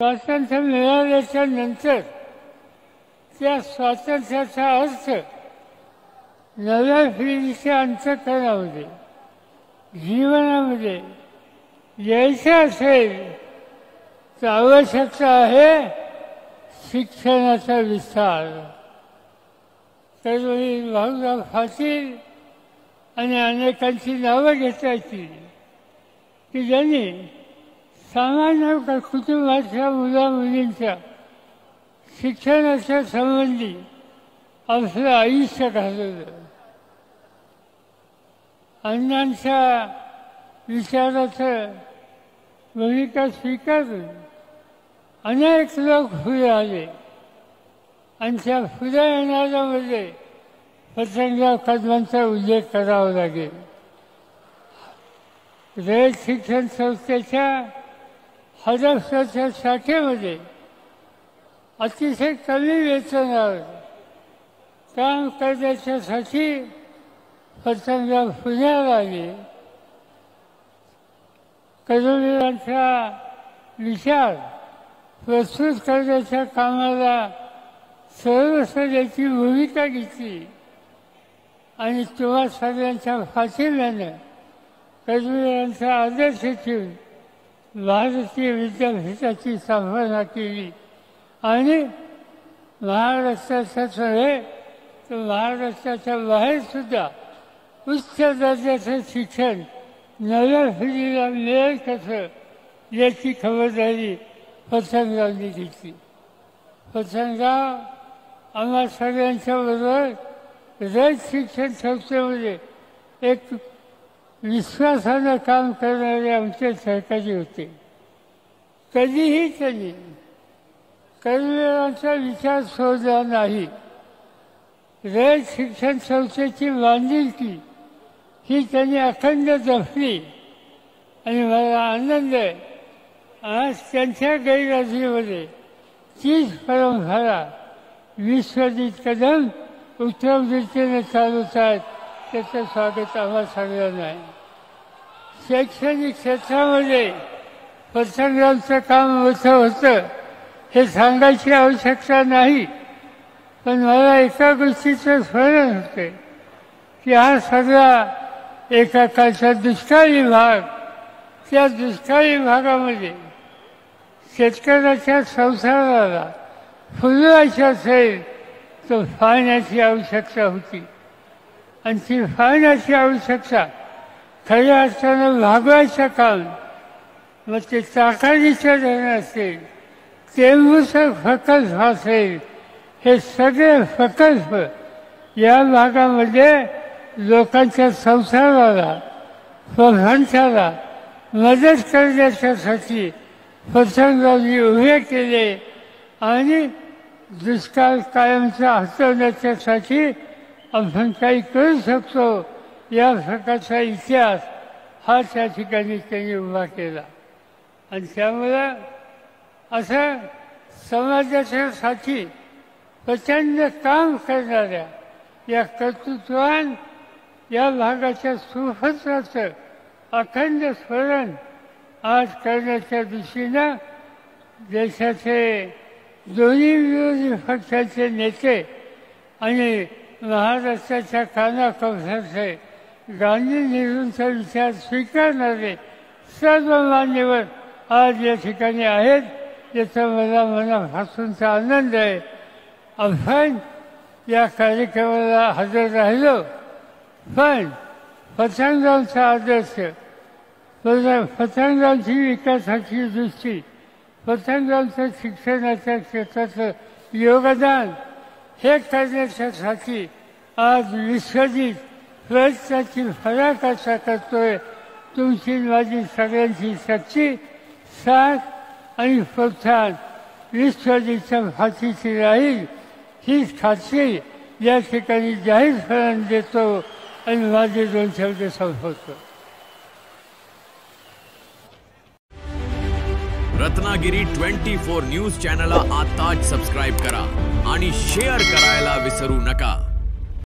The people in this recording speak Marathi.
स्वातंत्र्य मिळाल्याच्या नंतर त्या स्वातंत्र्याचा अर्थ नव्या पिढीच्या अंतःकरणामध्ये जीवनामध्ये यायचं असेल तर आवश्यकता आहे शिक्षणाचा विस्तार. त्यावेळी भाऊराव पाटील आणि अनेकांची नावं घेता येतील की ज्यांनी सामान्य कुटुंबाच्या मुलामुलींच्या शिक्षणाच्या संबंधी आपलं आयुष्य घालवलं. अण्णांच्या विचाराचं भूमिका स्वीकारून अनेक लोक पुढे आले आणि त्या पुढे येणाऱ्यामध्ये पतंगराव कदमांचा उल्लेख करावा लागेल. रयत शिक्षण संस्थेच्या हडपसरच्या शाखेमध्ये अतिशय कमी वेतनावर काम करण्याच्यासाठी पतंगराव पुण्याला आले. कर्मवीरांचा विचार प्रस्तुत करण्याच्या कामाला सर्वस्वची भूमिका घेतली आणि तुम्हा सगळ्यांच्या पाठिंब्यानं कर्मवीरांचा आदर्श ठेवून भारतीय विद्यापीठाची स्थापना केली आणि महाराष्ट्राच्याच नव्हे तर महाराष्ट्राच्या बाहेरसुद्धा उच्च दर्जाचं शिक्षण नव्या पिढीला मिळेल कसं याची खबरदारी पतंगरावनी घेतली. पतंगराव आम्हा सगळ्यांच्या बरोबर रयत शिक्षण संस्थेमध्ये एक विश्वासानं काम करणारे आमचे सहकारी होते. कधीही त्यांनी कर्मवीरांचा विचार सोडला नाही. रयत शिक्षण संस्थेची बांधिलकी ही त्यांनी अखंड जपली आणि मला आनंद आहे आज त्यांच्या गैरहजेरीमध्ये तीच परंपरा विश्वजित कदम उत्तम रीतीने चालवत आहेत. त्याचं स्वागत आम्हा सगळ्यांना आहे. शैक्षणिक क्षेत्रामध्ये पतंगरावचं काम मोठं होतं हे सांगायची आवश्यकता नाही, पण मला एका गोष्टीचं स्मरण होते की हा सगळा एका काळचा दुष्काळी भाग, त्या दुष्काळी भागामध्ये शेतकऱ्याच्या संसाराला फुलवायचं असेल तर पाण्याची आवश्यकता होती आणि ती पाण्याची आवश्यकता खऱ्या अर्थानं भागवायचं काम मग ते ताकाडीचं धरण असेल, टेंबूचं प्रकल्प असेल, हे सगळे प्रकल्प या भागामध्ये लोकांच्या संसाराला प्रधानशाला मदत करण्याच्यासाठी पतंगरावनी उभे केले आणि दुष्काळ कायमचा हटवण्याच्यासाठी आपण काही करू शकतो या प्रकारचा इतिहास हा त्या ठिकाणी त्यांनी उभा केला. आणि त्यामुळं असं समाजाच्यासाठी प्रचंड काम करणाऱ्या या कर्तृत्वान या भागाच्या सुपुत्राचं अखंड स्मरण आज करण्याच्या दृष्टीनं देशाचे दोन्ही विरोधी पक्षाचे नेते आणि महाराष्ट्राच्या कानाकोपऱ्याचे गांधी नेहरूंचा विचार स्वीकारणारे सर्व मान्यवर आज या ठिकाणी आहेत. याचा मला मनापासूनचा आनंद आहे. आपण या कार्यक्रमाला हजर राहिलो, पण पतंगरावचा आदर्श, पतंगरावची विकासाची दृष्टी, पतंगरावचं शिक्षणाच्या क्षेत्राचं योगदान हे करण्याच्यासाठी आज विश्वजित प्रयत्नाची फराकाचा करतोय. तुमची माझी सगळ्यांची शक्ती, साथ आणि प्रोत्साहन विश्वजितच्या फाशीची राहील हीच खात्री या ठिकाणी जाहीरपणाने देतो आणि माझे 2 शब्द संपवतो. रत्नागिरी 24 न्यूज चॅनलला आताच सबस्क्राईब करा आणि शेअर करायला विसरू नका.